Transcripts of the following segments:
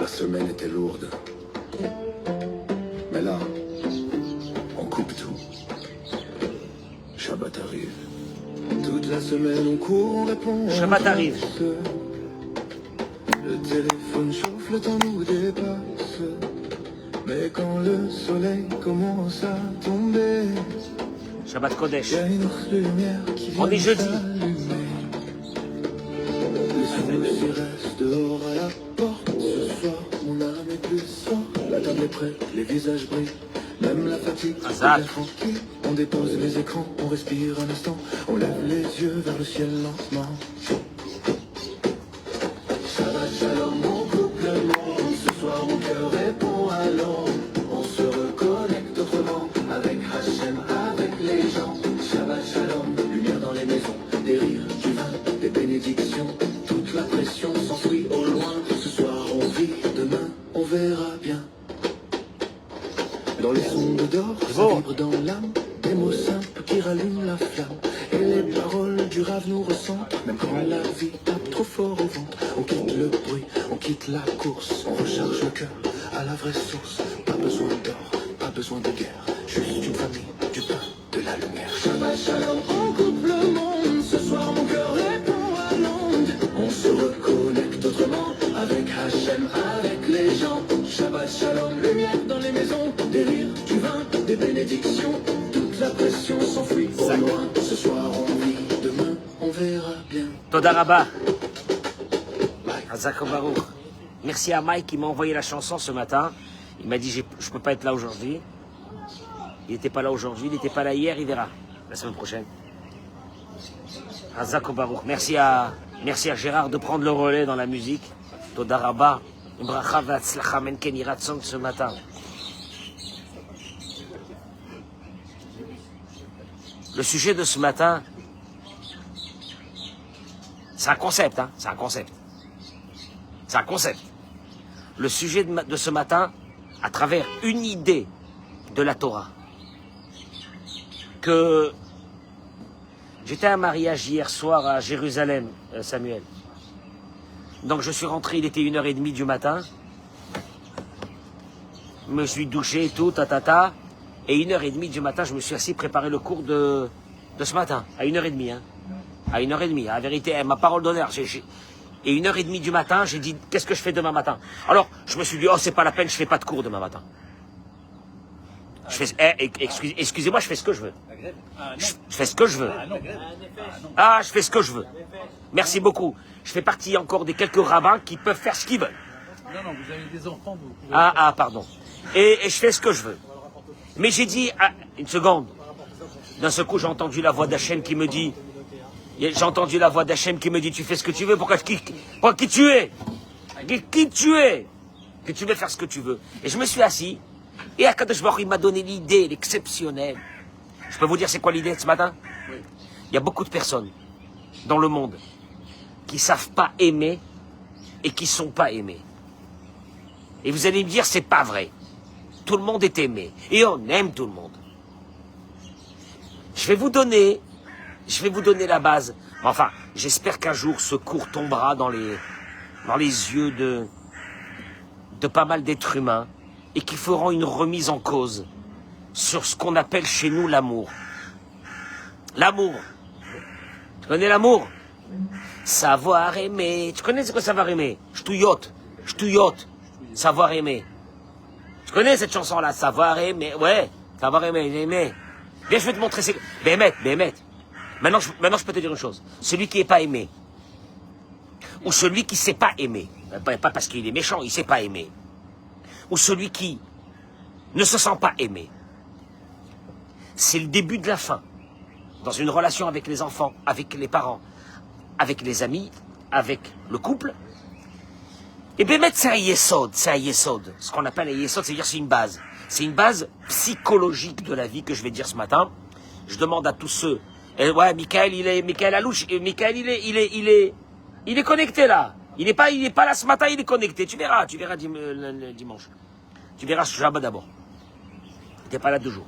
La semaine était lourde. Mais là, on coupe tout. Shabbat arrive. Toute la semaine on court, on répond. Shabbat arrive. Le téléphone chauffe, le temps nous dépasse. Mais quand le soleil commence à tomber, Shabbat Kodesh. il y a une autre lumière qui vient On est jeudi. s'allumer. Les soucis restent dehors à la porte. Ce soir, mon âme est plus forte. La table est prête, les visages brillent. Même la fatigue, Azak. est tranquille. On dépose les écrans, on respire un instant. On lève les yeux vers le ciel lentement. Shabbat shalom, on coupe le monde. Ce soir, mon cœur répond à l'ombre. On se reconnecte autrement. Avec Hachem, avec les gens. Shabbat shalom, lumière dans les maisons. Des rires, du vin, des bénédictions. Toute la pression s'enfuit au loin. Ce soir, on vit, demain, on verra bien. Dans les ondes d'or, ça vibre dans l'âme. Des mots simples qui rallument la flamme. Et les paroles du rave nous ressentent. Même quand la vie tape trop fort au ventre. On quitte le bruit, on quitte la course. On recharge le cœur à la vraie source. Pas besoin d'or, pas besoin de guerre. Juste une famille, du pain, de la lumière. Shabbat shalom, on coupe le monde. Ce soir mon cœur répond à l'onde. On se reconnecte autrement. Avec Hachem, avec les gens. Shabbat shalom, lumière dans les maisons. Des rires, du vin, des bénédictions. Toute la pression s'enfuit au loin. Ce soir on vit, demain on verra bien. Toda Rabba. Hazak Baruch. Merci à Mike qui m'a envoyé la chanson ce matin. Il m'a dit je ne peux pas être là aujourd'hui. Il n'était pas là aujourd'hui, il n'était pas là hier, il verra la semaine prochaine. Hazak Baruch. Merci à Gérard de prendre le relais dans la musique. Toda Rabba. Bracha v'atzlacha men ken yirat son ce matin. Le sujet de ce matin, c'est un concept, hein, c'est un concept. C'est un concept. Le sujet de ce matin, à travers une idée de la Torah, que j'étais à un mariage hier soir à Jérusalem, Samuel. Donc je suis rentré, il était 1h30 du matin. Je me suis douché et tout, tatata. Et 1h30 du matin, je me suis assis préparer le cours de ce matin. À 1h30, hein. À 1h30. À la vérité, ma parole d'honneur. Et 1h30 du matin, j'ai dit, qu'est-ce que je fais demain matin? Alors, je me suis dit, oh, c'est pas la peine, je fais pas de cours demain matin. Je fais, excusez-moi, je fais ce que je veux. Je fais ce que je veux. Ah, je fais ce que je veux. Merci beaucoup. Je fais partie encore des quelques rabbins qui peuvent faire ce qu'ils veulent. Non, vous avez des enfants, vous pouvez... Ah, pardon. Et je fais ce que je veux. Mais j'ai dit, une seconde. D'un seul coup, j'ai entendu la voix d'Hachem qui me dit, tu fais ce que tu veux, pour qui tu es? Qui tu es? Que tu veux faire ce que tu veux. Et je me suis assis, et Akadosh Baruch il m'a donné l'idée, l'exceptionnelle. Je peux vous dire c'est quoi l'idée de ce matin? Oui. Il y a beaucoup de personnes dans le monde qui savent pas aimer et qui sont pas aimés. Et vous allez me dire, c'est pas vrai. Tout le monde est aimé. Et on aime tout le monde. Je vais vous donner la base. Enfin, j'espère qu'un jour ce cours tombera dans les yeux de pas mal d'êtres humains et qui feront une remise en cause sur ce qu'on appelle chez nous l'amour. L'amour. Tu connais l'amour? Savoir aimer. Tu connais ce que savoir aimer? J'touillote. Savoir aimer. Tu connais cette chanson-là? Savoir aimer. Ouais, savoir aimer. Viens, je vais te montrer. Béhémet. Maintenant, je peux te dire une chose. Celui qui n'est pas aimé, ou celui qui ne sait pas aimer, pas parce qu'il est méchant, il ne sait pas aimer, ou celui qui ne se sent pas aimé, c'est le début de la fin. Dans une relation avec les enfants, avec les parents, avec les amis, avec le couple. Et bien mettre c'est un yesod. Ce qu'on appelle un yesod, c'est-à-dire c'est une base. C'est une base psychologique de la vie que je vais dire ce matin. Je demande à tous ceux. Et ouais, Michael Alouche, Michael il est connecté là. Il est pas là ce matin, il est connecté. Tu verras le dimanche. Tu verras ce Shabbat d'abord. Il n'était pas là 2 jours.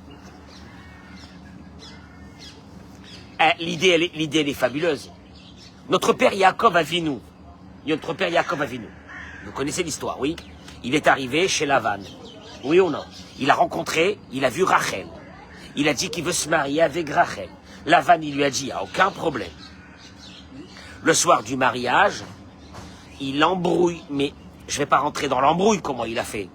L'idée, elle est fabuleuse. Notre père Yaakov Avinu. Vous connaissez l'histoire, oui? Il est arrivé chez Lavan. Oui ou non? Il a rencontré, il a vu Rachel. Il a dit qu'il veut se marier avec Rachel. Lavan, il lui a dit, il n'y a aucun problème. Le soir du mariage, il embrouille, mais je ne vais pas rentrer dans l'embrouille, comment il a fait.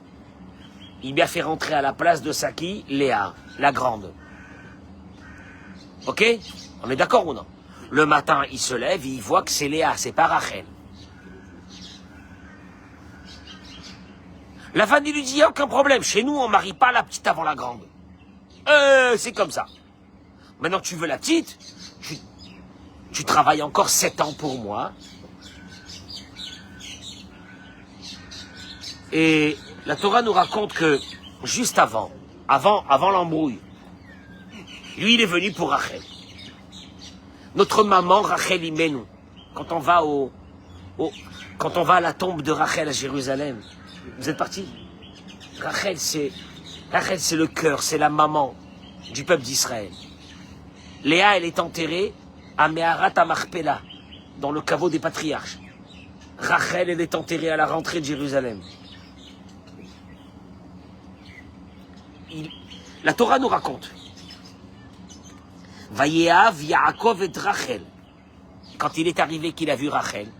Il lui a fait rentrer à la place de Saki, Léa, la grande. Ok? On est d'accord ou non? Le matin, il se lève et il voit que c'est Léa, c'est pas Rachel. Lavan, il lui dit, il n'y a aucun problème. Chez nous, on ne marie pas la petite avant la grande. C'est comme ça. Maintenant que tu veux la petite, tu travailles encore 7 ans pour moi. Et la Torah nous raconte que, juste avant l'embrouille, lui, il est venu pour Rachel. Notre maman, Rachel Imenu, quand on va à la tombe de Rachel à Jérusalem, vous êtes partis? Rachel, c'est le cœur, c'est la maman du peuple d'Israël. Léa, elle est enterrée à Meharat Amarpela, dans le caveau des patriarches. Rachel, elle est enterrée à la rentrée de Jérusalem. La Torah nous raconte. Vayehav Yaakov et Rachel. Quand il est arrivé qu'il a vu Rachel,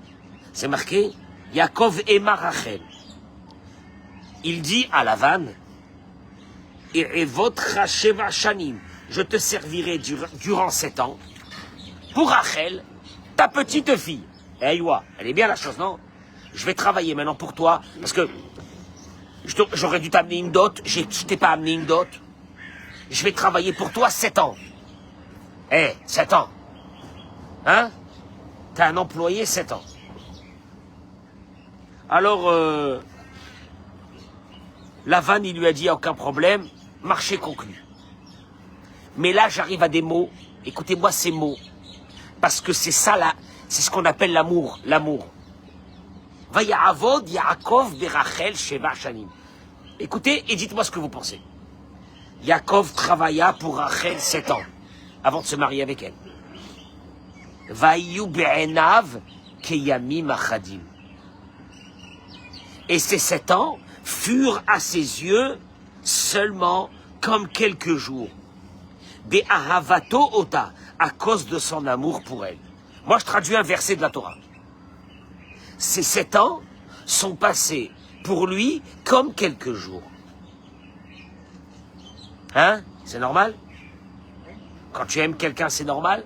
c'est marqué Yaakov aima Rachel. Il dit à Lavan, Erevotra Sheva Shanim, je te servirai durant 7 ans pour Rachel, ta petite fille. Eh, elle est bien la chose, non? Je vais travailler maintenant pour toi, parce que j'aurais dû t'amener une dot, je t'ai pas amené une dot. Je vais travailler pour toi 7 ans. 7 ans. Hein? T'as un employé 7 ans. Alors, Lavan, il lui a dit, aucun problème, marché conclu. Mais là, j'arrive à des mots, écoutez-moi ces mots, parce que c'est ça, là, c'est ce qu'on appelle l'amour, l'amour. Vaya'avod Yaakov berachel sheva shanim. Écoutez et dites-moi ce que vous pensez. Yaakov travailla pour Rachel 7 ans, avant de se marier avec elle. Vayu be'enav keyamim achadim. Et ces 7 ans furent à ses yeux seulement comme quelques jours. Be'ahavato ota, à cause de son amour pour elle. Moi, je traduis un verset de la Torah. Ces 7 ans sont passés pour lui comme quelques jours. Hein? C'est normal? Quand tu aimes quelqu'un, c'est normal?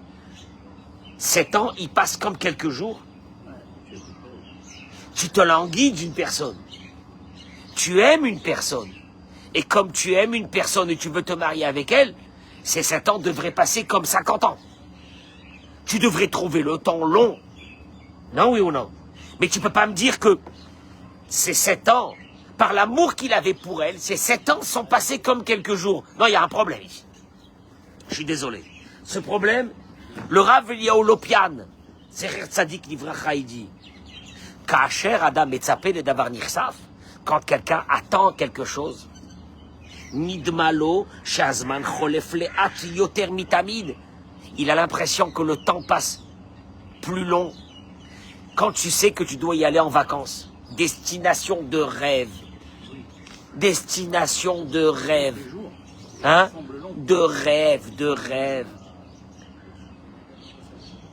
7 ans, ils passent comme quelques jours. Tu te languis d'une personne. Tu aimes une personne. Et comme tu aimes une personne et tu veux te marier avec elle, ces 7 ans devraient passer comme 50 ans. Tu devrais trouver le temps long. Non, oui ou non? Mais tu peux pas me dire que ces 7 ans, par l'amour qu'il avait pour elle, ces 7 ans sont passés comme quelques jours. Non, il y a un problème ici. Je suis désolé. Ce problème, le Rav Eliyahu Lopian, Zecher Tzadik Livracha, il dit, Kacher Adam Etzape le Davar Nirsaf, quand quelqu'un attend quelque chose, Nidmalo Shazman Cholef Leat Yoter Mitamid, il a l'impression que le temps passe plus long. Quand tu sais que tu dois y aller en vacances, destination de rêve. Destination de rêve. Hein? De rêve, de rêve.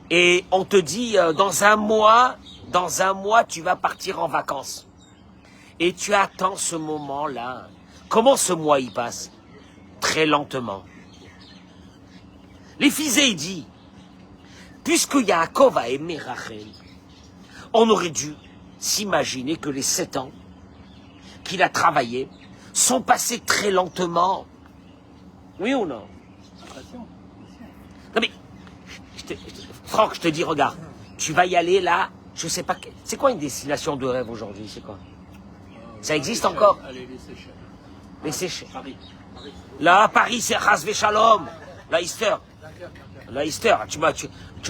Et on te dit, dans un mois, tu vas partir en vacances. Et tu attends ce moment-là. Comment ce mois y passe? Très lentement. Les Physées, il dit, puisque Yaakov a aimé Rachel, on aurait dû s'imaginer que les 7 ans qu'il a travaillé sont passés très lentement. Oui ou non? Non mais, Franck, je te dis, regarde, tu vas y aller là, je sais pas, c'est quoi une destination de rêve aujourd'hui, c'est quoi? Ça existe encore? Allez, les Seychelles. Les Seychelles. Paris. Là, Paris, c'est Chasvé Shalom. La Easter. La Easter, tu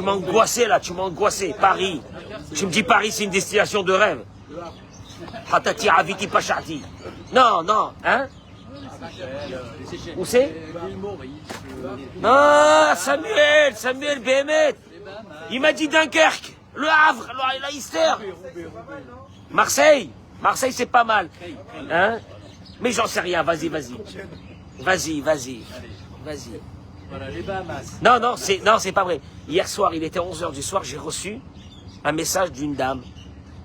m'as angoissé là, tu m'as angoissé. Paris. Tu me dis Paris, c'est une destination de rêve. Hatati Aviti Pachati. Non, non, hein? Où c'est? Non, Samuel Béhémet. Il m'a dit Dunkerque, Le Havre, la Easter. Marseille. Marseille, c'est pas mal. Hein? Mais j'en sais rien. Vas-y, vas-y. Vas-y, vas-y. Vas-y. Voilà, les Bahamas. Non, c'est pas vrai. Hier soir, il était 11h du soir, j'ai reçu un message d'une dame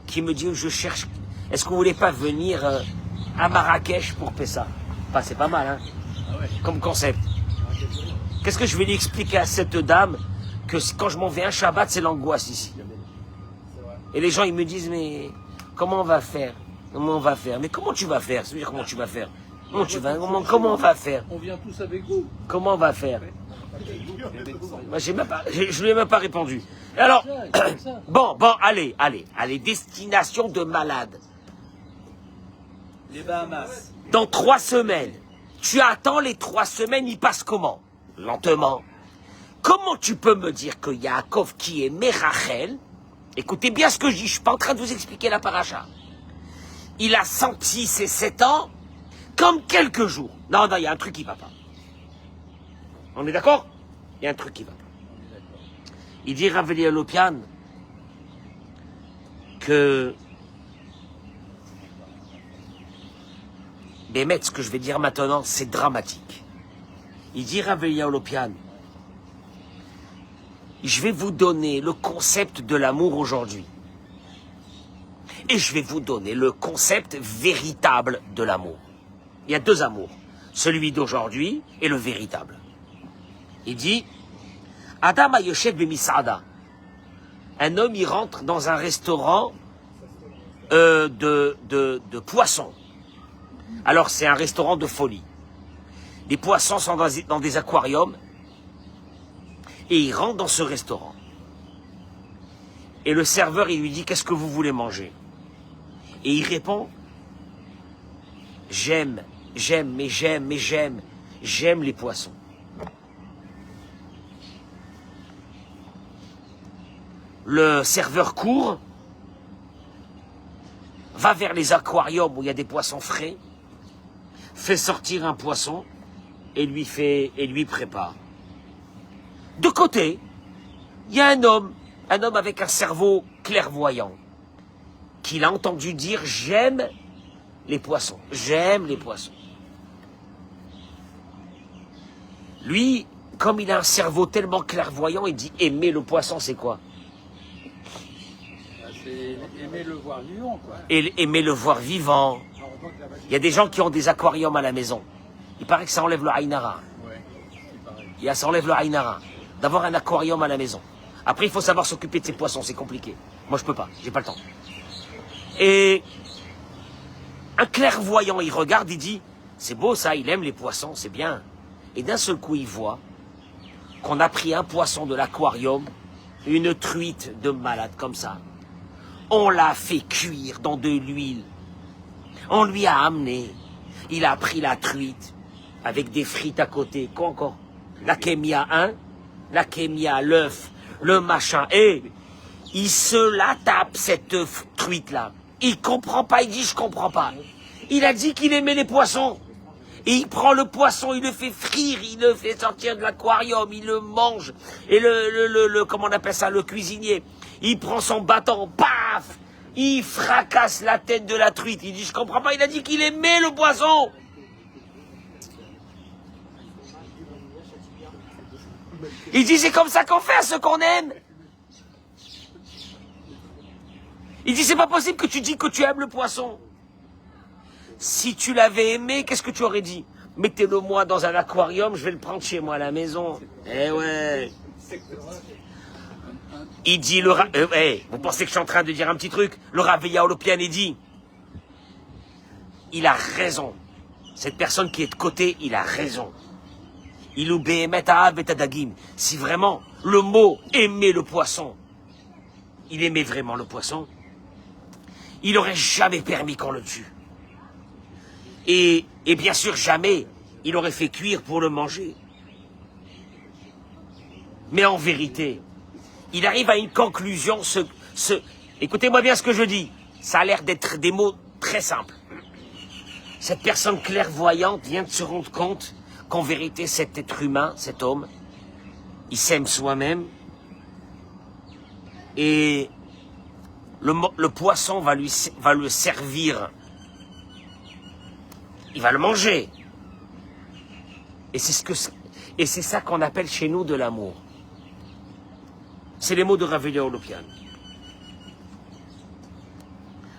qui me dit, je cherche, est-ce que vous voulez pas venir à Marrakech pour Pessa? Enfin, c'est pas mal, hein, comme concept. Qu'est-ce que je vais lui expliquer à cette dame que quand je m'en vais un Shabbat, c'est l'angoisse ici. Et les gens, ils me disent, mais comment on va faire? Comment on va faire? Mais comment tu vas faire? C'est-à-dire comment tu vas faire? Comment on va faire? On vient tous avec vous. Comment on va faire? Moi, je lui ai même pas répondu. Alors, bon, allez, destination de malade. Les Bahamas. Dans 3 semaines, tu attends les 3 semaines, ils passent comment? Lentement. Comment tu peux me dire que Yaakov qui aimait Rachel, écoutez bien ce que je dis, je suis pas en train de vous expliquer la paracha. Il a senti ses 7 ans comme quelques jours. Non, il y a un truc qui va pas. On est d'accord? Il y a un truc qui va pas. Il dit Rav Elia Lopian que Bémet, ce que je vais dire maintenant, c'est dramatique. Il dit Rav Elia Lopian, je vais vous donner le concept de l'amour aujourd'hui. Et je vais vous donner le concept véritable de l'amour. Il y a 2 amours, celui d'aujourd'hui et le véritable. Il dit, Adam Ayoshev Bemisada. Un homme, il rentre dans un restaurant de poissons. Alors, c'est un restaurant de folie. Les poissons sont dans des aquariums. Et il rentre dans ce restaurant. Et le serveur, il lui dit, qu'est-ce que vous voulez manger? Et il répond, j'aime les poissons. Le serveur court, va vers les aquariums où il y a des poissons frais, fait sortir un poisson et lui prépare. De côté, il y a un homme avec un cerveau clairvoyant, qu'il a entendu dire « j'aime les poissons, j'aime les poissons ». Lui, comme il a un cerveau tellement clairvoyant, il dit « aimer le poisson, c'est quoi ?» C'est aimer le voir vivant, quoi. Et aimer le voir vivant. Il y a des gens qui ont des aquariums à la maison. Il paraît que ça enlève le Haïnara. Ouais, Ça enlève le Haïnara. D'avoir un aquarium à la maison. Après, il faut savoir s'occuper de ses poissons, c'est compliqué. Moi, je peux pas, j'ai pas le temps. Et un clairvoyant, il regarde, il dit, c'est beau ça, il aime les poissons, c'est bien. Et d'un seul coup, il voit qu'on a pris un poisson de l'aquarium, une truite de malade comme ça. On l'a fait cuire dans de l'huile. On lui a amené. Il a pris la truite avec des frites à côté. Quoi encore? La kémia, hein? La kémia, l'œuf, le machin. Et il se la tape, cette truite-là. Il comprend pas, il dit je comprends pas. Il a dit qu'il aimait les poissons. Et il prend le poisson, il le fait frire, il le fait sortir de l'aquarium, il le mange. Et comment on appelle ça, le cuisinier, il prend son bâton, paf, il fracasse la tête de la truite. Il dit, je comprends pas, il a dit qu'il aimait le poisson. Il dit, c'est comme ça qu'on fait à ce qu'on aime. Il dit, c'est pas possible que tu dis que tu aimes le poisson. Si tu l'avais aimé, qu'est-ce que tu aurais dit? Mettez-le moi dans un aquarium, je vais le prendre chez moi à la maison. Eh ouais. Il dit, vous pensez que je suis en train de dire un petit truc? Le Rav Elia Lopian dit, il a raison. Cette personne qui est de côté, il a raison. Il ou behemet ha'av et hadagim. Si vraiment le mot aimer le poisson, il aimait vraiment le poisson, il n'aurait jamais permis qu'on le tue. Et bien sûr, jamais il aurait fait cuire pour le manger. Mais en vérité, il arrive à une conclusion. Écoutez-moi bien ce que je dis. Ça a l'air d'être des mots très simples. Cette personne clairvoyante vient de se rendre compte qu'en vérité, cet être humain, cet homme, il s'aime soi-même. Et le poisson va le servir. Il va le manger. Et c'est ça qu'on appelle chez nous de l'amour. C'est les mots de Rav Eliyahu Lopian.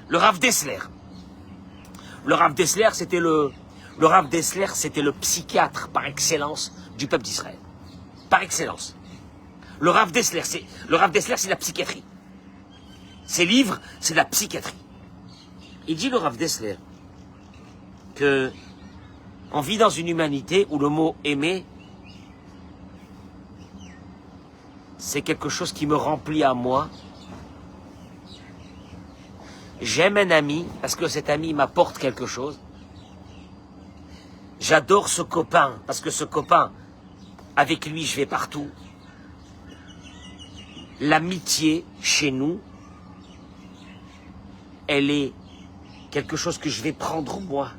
Le Rav Dessler. Le Rav Dessler, c'était le psychiatre par excellence du peuple d'Israël. Par excellence. Le Rav Dessler, c'est la psychiatrie. Ses livres, c'est la psychiatrie. Il dit, le Rav Dessler, que on vit dans une humanité où le mot aimer, c'est quelque chose qui me remplit à moi. J'aime un ami parce que cet ami m'apporte quelque chose. J'adore ce copain parce que ce copain, avec lui, je vais partout. L'amitié, chez nous, elle est quelque chose que je vais prendre moi.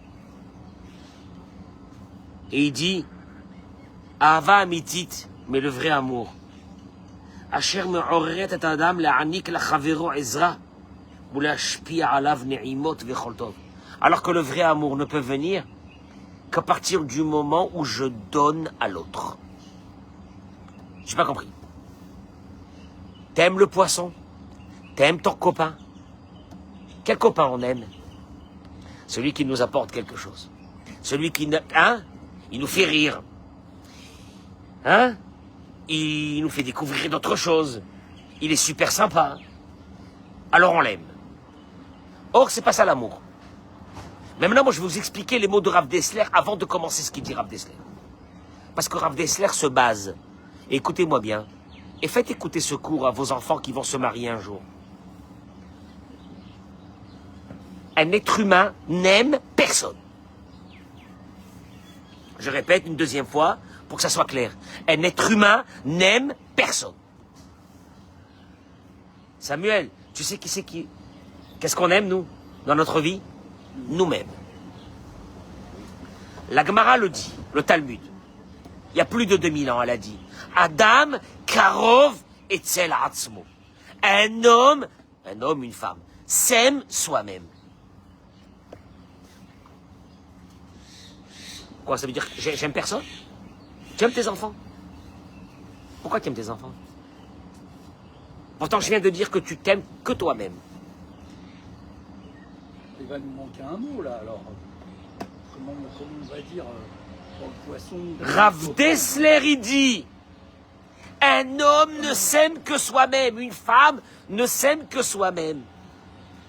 Et il dit, Ahava amitit, mais le vrai amour. Asher me'oreret et adam la'anik lachavero ezra, ou la'ashpia alav ne'imot vechol tov. Alors que le vrai amour ne peut venir qu'à partir du moment où je donne à l'autre. J'ai pas compris. T'aimes le poisson? T'aimes ton copain? Quel copain on aime? Celui qui nous apporte quelque chose. Celui qui... Hein? Il nous fait rire. Hein? Il nous fait découvrir d'autres choses. Il est super sympa. Alors on l'aime. Or, c'est pas ça l'amour. Mais maintenant, moi, je vais vous expliquer les mots de Rav Dessler avant de commencer ce qu'il dit Rav Dessler. Parce que Rav Dessler se base. Et écoutez-moi bien. Et faites écouter ce cours à vos enfants qui vont se marier un jour. Un être humain n'aime personne. Je répète une deuxième fois pour que ça soit clair. Un être humain n'aime personne. Samuel, tu sais qui c'est qui? Qu'est-ce qu'on aime, nous, dans notre vie? Nous-mêmes. La Gemara le dit, le Talmud. Il y a plus de 2000 ans, elle a dit. Adam, Karov, Etzel Atzmo. Un homme, une femme, s'aime soi-même. Quoi, ça veut dire que j'aime personne? Tu aimes tes enfants? Pourquoi tu aimes tes enfants? Pourtant, je viens de dire que tu t'aimes que toi-même. Il va nous manquer un mot là, alors. Comment on va dire pour le poisson? Rav Dessler, il dit, un homme ne s'aime que soi-même, une femme ne s'aime que soi-même.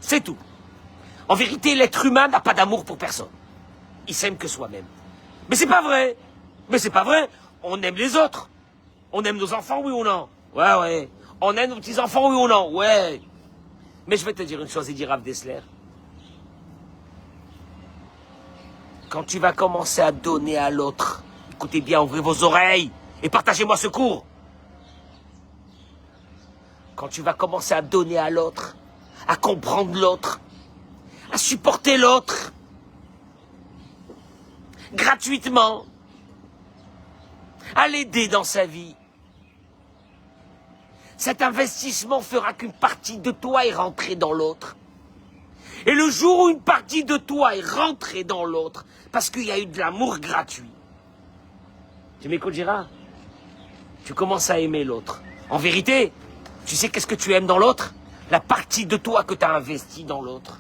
C'est tout. En vérité, l'être humain n'a pas d'amour pour personne. Il s'aime que soi-même. Mais c'est pas vrai. Mais c'est pas vrai. On aime les autres. On aime nos enfants, oui ou non? Ouais, ouais. On aime nos petits-enfants, oui ou non? Ouais. Mais je vais te dire une chose, il dit Rav Dessler. Quand tu vas commencer à donner à l'autre, écoutez bien, ouvrez vos oreilles et partagez-moi ce cours. Quand tu vas commencer à donner à l'autre, à comprendre l'autre, à supporter l'autre, gratuitement, à l'aider dans sa vie, cet investissement fera qu'une partie de toi est rentrée dans l'autre. Et le jour où une partie de toi est rentrée dans l'autre, parce qu'il y a eu de l'amour gratuit, tu m'écoutes, Gérard? Tu commences à aimer l'autre. En vérité, tu sais qu'est-ce que tu aimes dans l'autre? La partie de toi que tu as investie dans l'autre.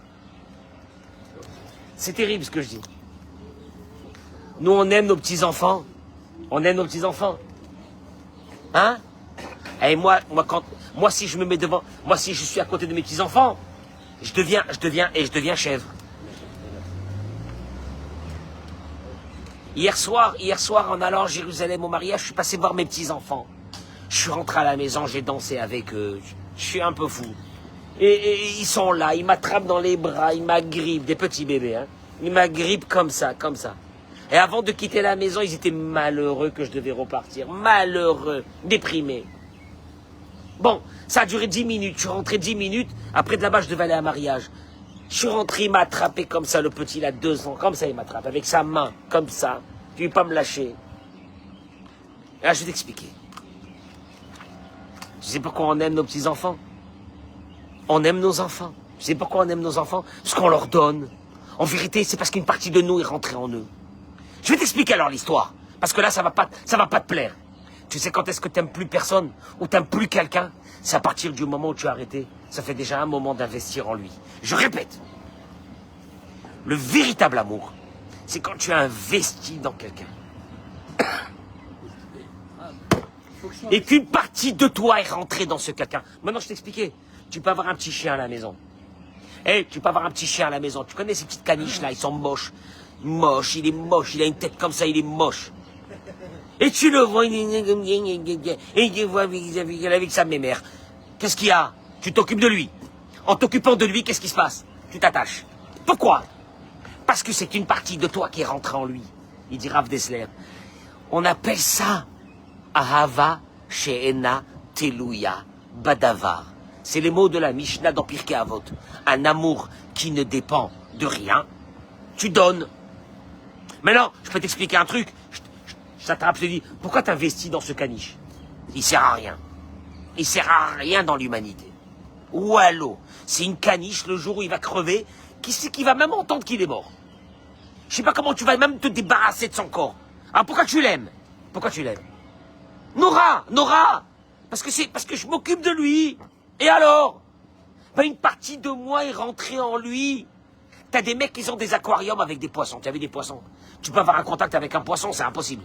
C'est terrible ce que je dis. Nous, on aime nos petits-enfants. On aime nos petits-enfants. Hein? Et moi, si je me mets devant, moi, si je suis à côté de mes petits-enfants, je deviens chèvre. Hier soir, en allant à Jérusalem au mariage, je suis passé voir mes petits-enfants. Je suis rentré à la maison, j'ai dansé avec eux. Je suis un peu fou. Et ils sont là, ils m'attrapent dans les bras, ils m'agrippent, des petits bébés, hein. Ils m'agrippent comme ça. Et avant de quitter la maison, ils étaient malheureux que je devais repartir. Malheureux, déprimés. Bon, ça a duré 10 minutes. Je suis rentré 10 minutes. Après de là-bas, je devais aller à un mariage. Je suis rentré, il m'a attrapé comme ça, le petit, il a 2 ans. Comme ça, il m'attrape, avec sa main, comme ça. Tu ne veux pas me lâcher. Et là, je vais t'expliquer. Tu sais pourquoi on aime nos petits-enfants? On aime nos enfants. Tu sais pourquoi on aime nos enfants? Parce qu'on leur donne. En vérité, c'est parce qu'une partie de nous est rentrée en eux. Je vais t'expliquer alors l'histoire. Parce que là, ça va pas te plaire. Tu sais quand est-ce que t'aimes plus personne ou t'aimes plus quelqu'un? C'est à partir du moment où tu as arrêté. Ça fait déjà un moment d'investir en lui. Je répète. Le véritable amour, c'est quand tu as investi dans quelqu'un. Et qu'une partie de toi est rentrée dans ce quelqu'un. Maintenant, je t'expliquais. Tu peux avoir un petit chien à la maison. Tu peux avoir un petit chien à la maison. Tu connais ces petites caniches là, ils sont moches. Moche, il est moche, il a une tête comme ça, il est moche. Et tu le vois, il voit avec sa mémère. Qu'est-ce qu'il y a? Tu t'occupes de lui. En t'occupant de lui, qu'est-ce qui se passe? Tu t'attaches. Pourquoi? Parce que c'est une partie de toi qui est rentrée en lui. Il dit Rav Dessler. On appelle ça Ahava She'ena Teluya Badavar. C'est les mots de la Mishnah dans Pirkei Avot. Un amour qui ne dépend de rien. Tu donnes. Maintenant, je peux t'expliquer un truc. Je t'attrape, je te dis, pourquoi t'investis dans ce caniche? Il sert à rien. Il sert à rien dans l'humanité. Wallo, c'est une caniche, le jour où il va crever, qui sait qui va même entendre qu'il est mort? Je sais pas comment tu vas même te débarrasser de son corps. Alors pourquoi tu l'aimes? Pourquoi tu l'aimes? Nora, parce que je m'occupe de lui. Et alors? Ben, une partie de moi est rentrée en lui. T'as des mecs qui ont des aquariums avec des poissons. Tu as vu des poissons? Tu peux avoir un contact avec un poisson, c'est impossible.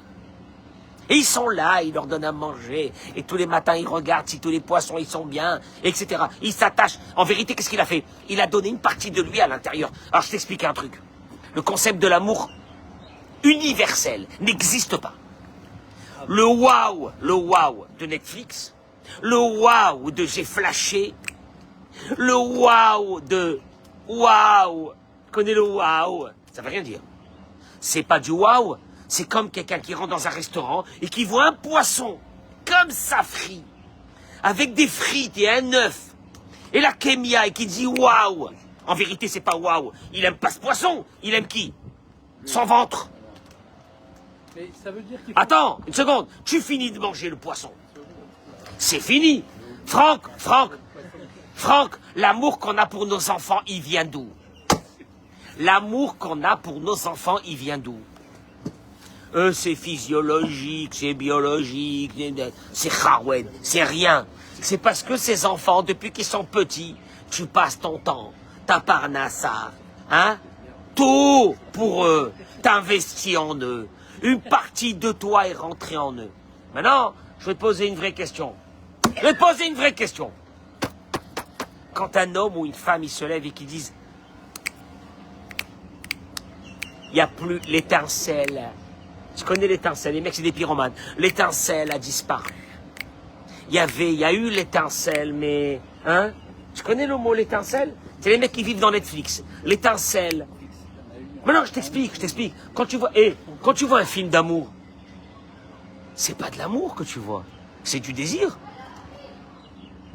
Et ils sont là, ils leur donnent à manger. Et tous les matins, ils regardent si tous les poissons, ils sont bien, etc. Ils s'attachent. En vérité, qu'est-ce qu'il a fait? Il a donné une partie de lui à l'intérieur. Alors, je t'explique un truc. Le concept de l'amour universel n'existe pas. Le waouh de Netflix, le waouh de j'ai flashé, le waouh de waouh, connais le waouh, ça veut rien dire. C'est pas du waouh, c'est comme quelqu'un qui rentre dans un restaurant et qui voit un poisson comme ça frit, avec des frites et un œuf, et la kémia et qui dit waouh. En vérité, c'est pas waouh. Il aime pas ce poisson, il aime qui? Son ventre. Mais ça veut dire qu'il faut... Attends, une seconde, tu finis de manger le poisson. C'est fini. Franck, l'amour qu'on a pour nos enfants, il vient d'où? L'amour qu'on a pour nos enfants, il vient d'où? C'est physiologique, c'est biologique, c'est kharoued, c'est rien. C'est parce que ces enfants, depuis qu'ils sont petits, tu passes ton temps, ta parnassa, hein? Tout pour eux, t'investis en eux. Une partie de toi est rentrée en eux. Maintenant, je vais te poser une vraie question. Quand un homme ou une femme, ils se lèvent et qu'ils disent il n'y a plus l'étincelle. Tu connais l'étincelle, les mecs c'est des pyromanes. L'étincelle a disparu. Il y a eu l'étincelle, mais... Hein? Tu connais le mot l'étincelle? C'est les mecs qui vivent dans Netflix. L'étincelle. Maintenant, je t'explique. Quand tu vois un film d'amour, c'est pas de l'amour que tu vois. C'est du désir.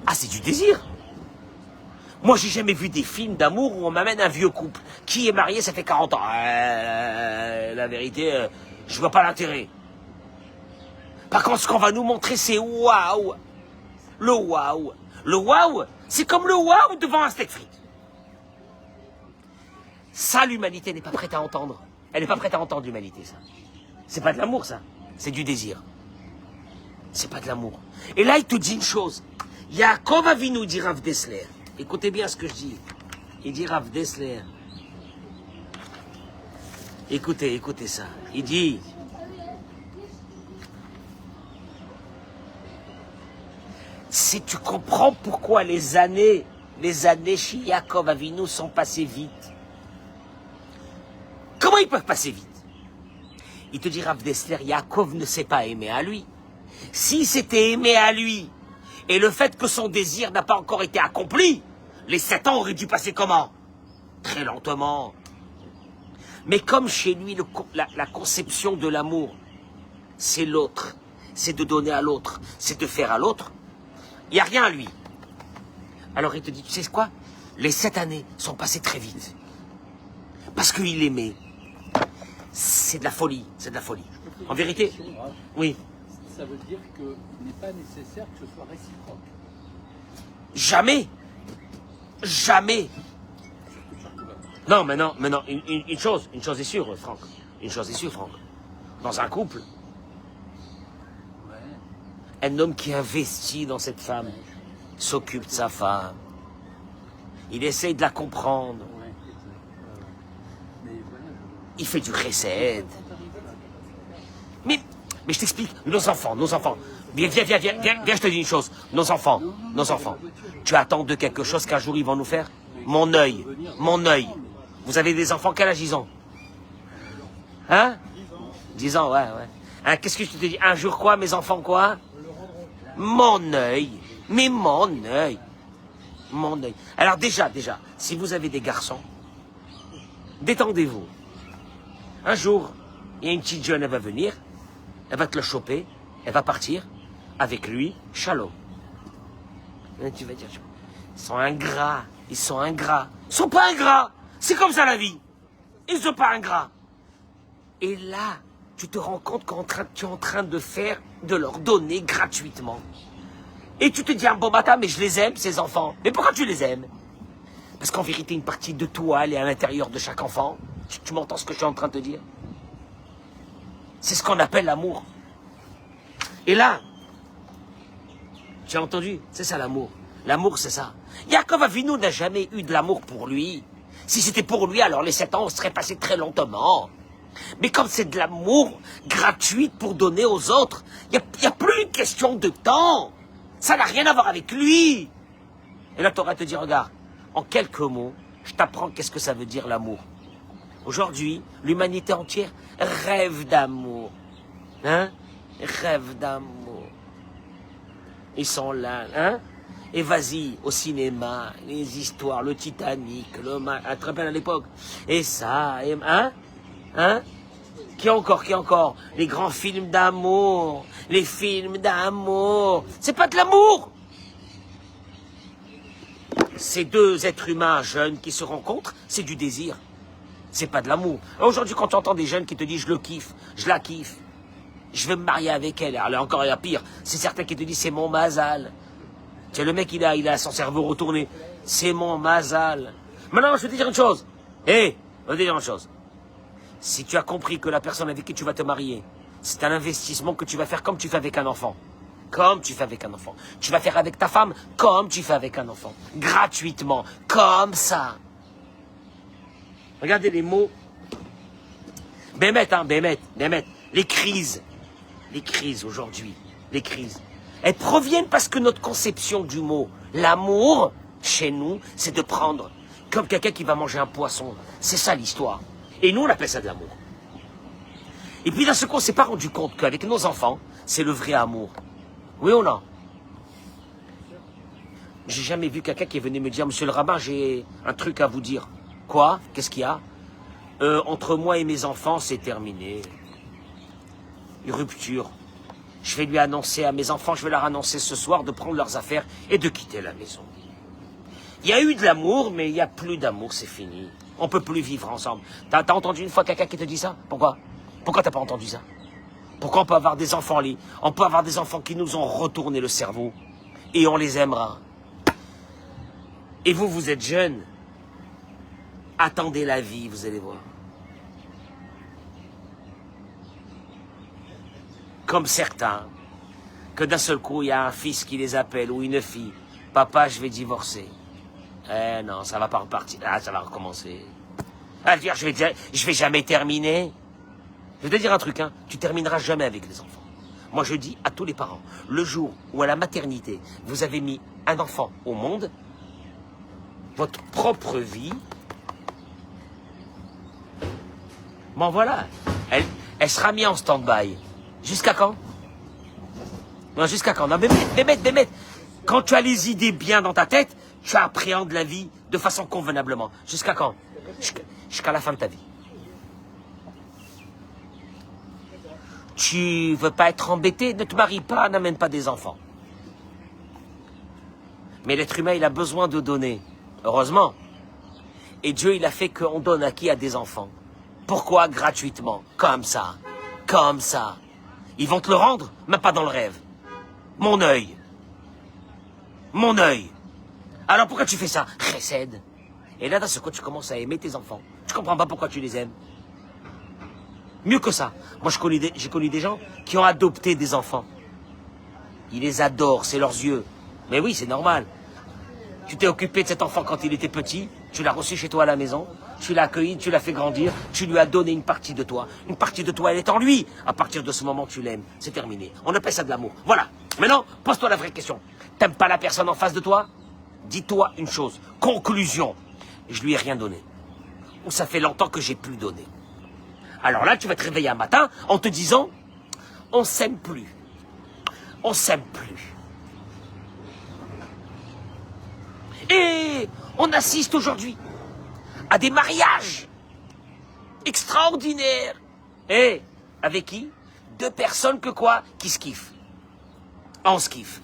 Ah, c'est du désir. Moi, j'ai jamais vu des films d'amour où on m'amène un vieux couple qui est marié, ça fait 40 ans. La vérité, je vois pas l'intérêt. Par contre, ce qu'on va nous montrer, c'est waouh. Le waouh. Le waouh, c'est comme le waouh devant un steak frites. Ça, l'humanité n'est pas prête à entendre. Elle n'est pas prête à entendre l'humanité, ça. C'est pas de l'amour, ça. C'est du désir. C'est pas de l'amour. Et là, il te dit une chose. Yaakov Avinu, dit Rav Dessler. Écoutez bien ce que je dis. Il dit Rav Dessler. Écoutez ça. Il dit... Si tu comprends pourquoi les années chez Yaakov Avinu sont passées vite. Comment ils peuvent passer vite? Il te dit Rav Dessler, Yaakov ne s'est pas aimé à lui. S'il s'était aimé à lui, et le fait que son désir n'a pas encore été accompli, les 7 ans auraient dû passer comment? Très lentement. Mais comme chez lui, la conception de l'amour, c'est l'autre, c'est de donner à l'autre, c'est de faire à l'autre, il n'y a rien à lui. Alors il te dit, tu sais quoi? Les 7 années sont passées très vite. Parce qu'il l'aimait. C'est de la folie, En vérité, oui. Ça veut dire qu'il n'est pas nécessaire que ce soit réciproque. Jamais. Jamais. Non, mais non, une chose est sûre, Franck. Une chose est sûre, Franck. Dans un couple, un homme qui investit dans cette femme s'occupe de sa femme. Il essaye de la comprendre. Il fait du recette. Mais je t'explique, nos enfants. Viens, je te dis une chose. Nos enfants. Tu attends de quelque chose qu'un jour ils vont nous faire? Mon œil. Vous avez des enfants, quel âge ils ont? Hein? 10 ans, ouais. Hein, qu'est-ce que je te dis? Un jour quoi, mes enfants quoi? Mon œil. Mais mon œil. Alors déjà, si vous avez des garçons, détendez-vous. Un jour, il y a une petite jeune, elle va venir, elle va te le choper, elle va partir avec lui, chalot. Et tu vas dire, ils sont ingrats. Ils sont pas ingrats. C'est comme ça la vie. Ils sont pas ingrats. Et là, tu te rends compte que tu es en train de leur donner gratuitement. Et tu te dis un bon matin, mais je les aime, ces enfants. Mais pourquoi tu les aimes? Parce qu'en vérité, une partie de toi, elle est à l'intérieur de chaque enfant. Tu m'entends ce que je suis en train de te dire? C'est ce qu'on appelle l'amour. Et là, tu as entendu? C'est ça l'amour. L'amour, c'est ça. Yaakov Avinu n'a jamais eu de l'amour pour lui. Si c'était pour lui, alors les 7 ans seraient passés très lentement. Mais comme c'est de l'amour gratuit pour donner aux autres, il n'y a plus une question de temps. Ça n'a rien à voir avec lui. Et là, tu aurais te dire, regarde, en quelques mots, je t'apprends qu'est-ce que ça veut dire l'amour. Aujourd'hui, l'humanité entière rêve d'amour. Hein? Rêve d'amour. Ils sont là, hein? Et vas-y, au cinéma, les histoires, le Titanic, tu te rappelles à l'époque? Et ça, et, hein? Hein? Qui encore? Les grands films d'amour. Les films d'amour. C'est pas de l'amour. Ces deux êtres humains jeunes qui se rencontrent, c'est du désir. C'est pas de l'amour. Aujourd'hui, quand tu entends des jeunes qui te disent je le kiffe, je la kiffe, je vais me marier avec elle, alors encore il y a pire, c'est certains qui te disent c'est mon mazal. Tiens, le mec il a son cerveau retourné. C'est mon mazal. Maintenant, je vais te dire une chose. Je vais te dire une chose. Si tu as compris que la personne avec qui tu vas te marier, c'est un investissement que tu vas faire comme tu fais avec un enfant. Comme tu fais avec un enfant. Tu vas faire avec ta femme comme tu fais avec un enfant. Gratuitement. Comme Regardez les mots. Bémet. Les crises aujourd'hui. Les crises. Elles proviennent parce que notre conception du mot, l'amour, chez nous, c'est de prendre comme quelqu'un qui va manger un poisson. C'est ça l'histoire. Et nous, on appelle ça de l'amour. Et puis, dans ce coup, on ne s'est pas rendu compte qu'avec nos enfants, c'est le vrai amour. Oui ou non? J'ai jamais vu quelqu'un qui est venu me dire, monsieur le rabbin, j'ai un truc à vous dire. Quoi? Qu'est-ce qu'il y a? Entre moi et mes enfants, c'est terminé. Une rupture. Je vais lui annoncer à mes enfants, je vais leur annoncer ce soir de prendre leurs affaires et de quitter la maison. Il y a eu de l'amour, mais il n'y a plus d'amour, c'est fini. On ne peut plus vivre ensemble. T'as entendu une fois quelqu'un qui te dit ça? Pourquoi? Pourquoi t'as pas entendu ça? Pourquoi on peut avoir des enfants on peut avoir des enfants qui nous ont retourné le cerveau et on les aimera. Et vous êtes jeunes. Attendez la vie, vous allez voir. Comme certains, que d'un seul coup, il y a un fils qui les appelle ou une fille. Papa, je vais divorcer. Eh non, ça va pas repartir. Ah, ça va recommencer. Ah, je vais jamais terminer. Je vais te dire un truc, hein. Tu termineras jamais avec les enfants. Moi, je dis à tous les parents, le jour où à la maternité, vous avez mis un enfant au monde, votre propre vie, bon voilà, elle sera mise en stand-by. Jusqu'à quand? Non, jusqu'à quand? Non, mais quand tu as les idées bien dans ta tête, tu appréhendes la vie de façon convenablement. Jusqu'à quand? Jusqu'à la fin de ta vie. Tu veux pas être embêté, ne te marie pas, n'amène pas des enfants. Mais l'être humain, il a besoin de donner. Heureusement. Et Dieu, il a fait qu'on donne à qui? À des enfants. Pourquoi? Gratuitement. Comme ça. Comme ça. Ils vont te le rendre, même pas dans le rêve. Mon œil. Mon œil. Alors pourquoi tu fais ça? Chesed. Et là, dans ce coup, tu commences à aimer tes enfants. Tu comprends pas pourquoi tu les aimes. Mieux que ça. Moi, j'ai connu des gens qui ont adopté des enfants. Ils les adorent, c'est leurs yeux. Mais oui, c'est normal. Tu t'es occupé de cet enfant quand il était petit, tu l'as reçu chez toi à la maison, tu l'as accueilli, tu l'as fait grandir, tu lui as donné une partie de toi. Une partie de toi, elle est en lui. À partir de ce moment, tu l'aimes. C'est terminé. On appelle ça de l'amour. Voilà. Maintenant, pose-toi la vraie question. T'aimes pas la personne en face de toi? Dis-toi une chose. Conclusion. Je lui ai rien donné. Ou ça fait longtemps que j'ai plus donné. Alors là, tu vas te réveiller un matin en te disant, on s'aime plus. On s'aime plus. Et on assiste aujourd'hui à des mariages extraordinaires. Et avec qui? Deux personnes que quoi? Qui se kiffent. On se kiffe.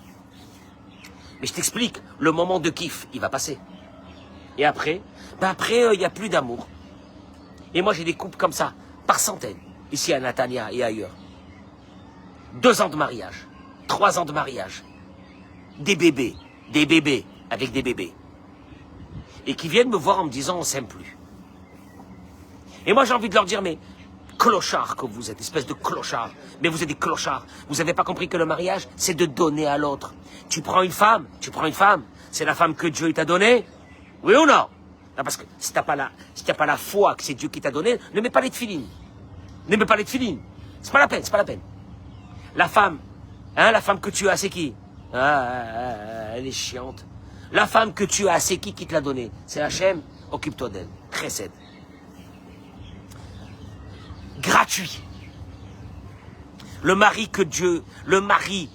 Mais je t'explique, le moment de kiff, il va passer. Et après, il n'y a plus d'amour. Et moi, j'ai des couples comme ça, par centaines, ici à Natania et ailleurs. 2 ans de mariage, 3 ans de mariage. Des bébés avec des bébés. Et qui viennent me voir en me disant, on s'aime plus. Et moi, j'ai envie de leur dire, mais clochards que vous êtes, espèce de clochards. Mais vous êtes des clochards. Vous n'avez pas compris que le mariage, c'est de donner à l'autre. Tu prends une femme, c'est la femme que Dieu t'a donnée. Oui ou non? Non, parce que si t'as pas la foi que c'est Dieu qui t'a donné, ne mets pas les tefilines. Ne mets pas les tefilines. C'est pas la peine, c'est pas la peine. La femme que tu as, c'est qui? Elle est chiante. La femme que tu as, c'est qui te l'a donnée? C'est Hachem, occupe-toi d'elle. Chesed. Gratuit. Le mari,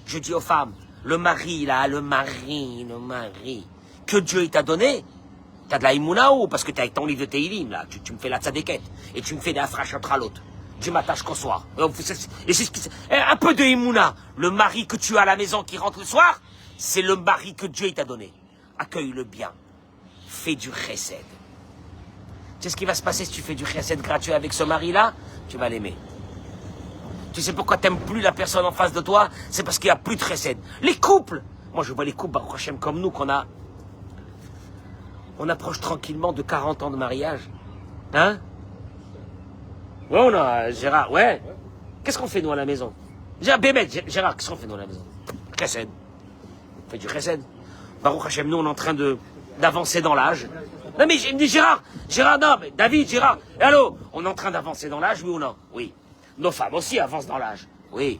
je dis aux femmes, le mari, que Dieu t'a donné, t'as de la Imouna ou parce que t'es avec ton livre de Teilim, là, tu me fais la tzadéket, et tu me fais des afrachantralot, du matin jusqu'au soir. Et c'est un peu de Imouna. Le mari que tu as à la maison qui rentre le soir, c'est le mari que Dieu t'a donné. Accueille-le bien. Fais du chesed. Tu sais ce qui va se passer si tu fais du chesed gratuit avec ce mari-là? Tu vas l'aimer. Tu sais pourquoi t'aimes plus la personne en face de toi? C'est parce qu'il n'y a plus de chesed. Les couples, moi je vois les couples Baruch Hashem comme nous on approche tranquillement de 40 ans de mariage. Hein? Ouais, on a Gérard, ouais. Qu'est-ce qu'on fait nous à la maison? Gérard, qu'est-ce qu'on fait nous à la maison? Chesed. On fait du chesed. Baruch Hashem, nous on est en train d'avancer dans l'âge. Non mais Gérard, non mais David, Gérard, allô, on est en train d'avancer dans l'âge, oui ou non? Oui. Nos femmes aussi avancent dans l'âge. Oui.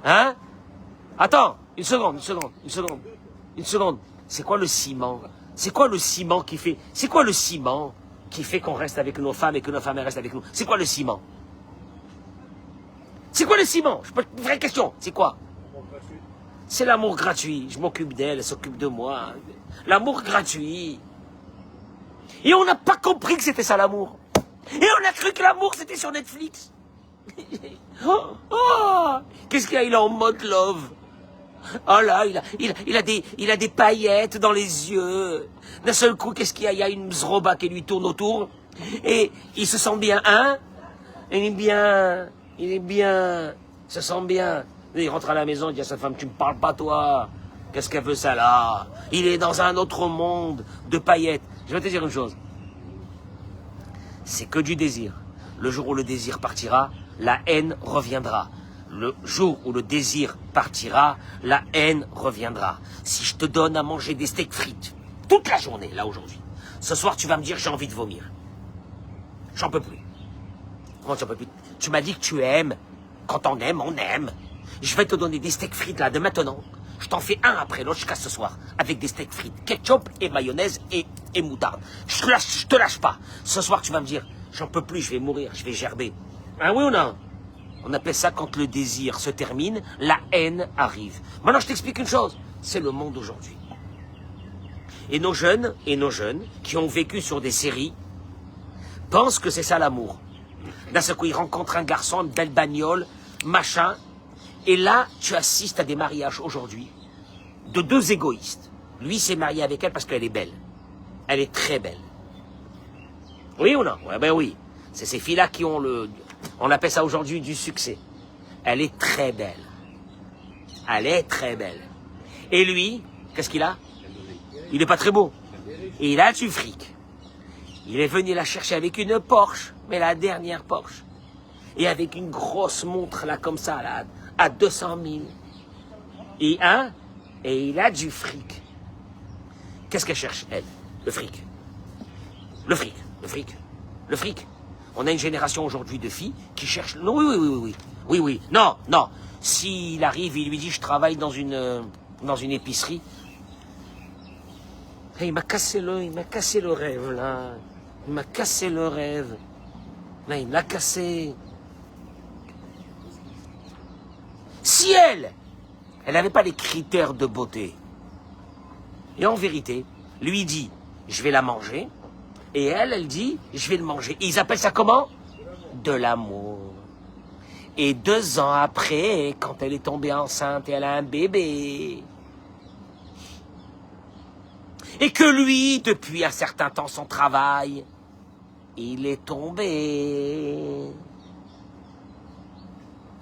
Hein? Attends, une seconde. C'est quoi le ciment? C'est quoi le ciment qui fait qu'on reste avec nos femmes et que nos femmes restent avec nous? C'est quoi le ciment? C'est quoi le ciment? Vraie question, c'est quoi? C'est l'amour gratuit. Je m'occupe d'elle, elle s'occupe de moi. L'amour gratuit. Et on n'a pas compris que c'était ça l'amour. Et on a cru que l'amour c'était sur Netflix. Qu'est-ce qu'il y a? Il est en mode love. Oh là, il a des paillettes dans les yeux. D'un seul coup, qu'est-ce qu'il y a? Il y a une zroba qui lui tourne autour. Et il se sent bien, hein? Il est bien. Il se sent bien. Il rentre à la maison, il dit à sa femme, tu me parles pas toi. Qu'est-ce qu'elle veut ça là? Il est dans un autre monde de paillettes. Je vais te dire une chose. C'est que du désir. Le jour où le désir partira, la haine reviendra. Le jour où le désir partira, la haine reviendra. Si je te donne à manger des steaks frites toute la journée, là aujourd'hui, ce soir tu vas me dire j'ai envie de vomir. J'en peux plus. Comment tu en peux plus? Tu m'as dit que tu aimes. Quand on aime. Je vais te donner des steaks frites là de maintenant. Je t'en fais un après l'autre jusqu'à ce soir. Avec des steaks frites, ketchup et mayonnaise et moutarde. Je te lâche pas. Ce soir tu vas me dire j'en peux plus, je vais mourir, je vais gerber. Ah oui ou non? On appelle ça quand le désir se termine, la haine arrive. Maintenant, je t'explique une chose. C'est le monde aujourd'hui. Et nos jeunes, qui ont vécu sur des séries, pensent que c'est ça l'amour. D'un seul coup, ils rencontrent un garçon, une belle bagnole, machin. Et là, tu assistes à des mariages aujourd'hui de 2 égoïstes. Lui s'est marié avec elle parce qu'elle est belle. Elle est très belle. Oui ou non? Ouais, ben oui. C'est ces filles-là qui ont on appelle ça aujourd'hui du succès. Elle est très belle. Et lui, qu'est-ce qu'il a? Il n'est pas très beau. Et il a du fric. Il est venu la chercher avec une Porsche, mais la dernière Porsche. Et avec une grosse montre, là, comme ça, là, à 200 000. Et il a du fric. Qu'est-ce qu'elle cherche, elle? Le fric. Le fric, le fric, le fric. On a une génération aujourd'hui de filles qui cherchent... Non, oui. Non. S'il arrive, il lui dit, je travaille dans une épicerie. Hey, il m'a cassé le rêve, là. Il m'a cassé le rêve. Là, il me l'a cassé. Si elle n'avait pas les critères de beauté, et en vérité, lui dit, je vais la manger, et elle dit, je vais le manger. Et ils appellent ça comment? De l'amour. Et 2 ans après, quand elle est tombée enceinte et elle a un bébé, et que lui, depuis un certain temps, son travail, il est tombé.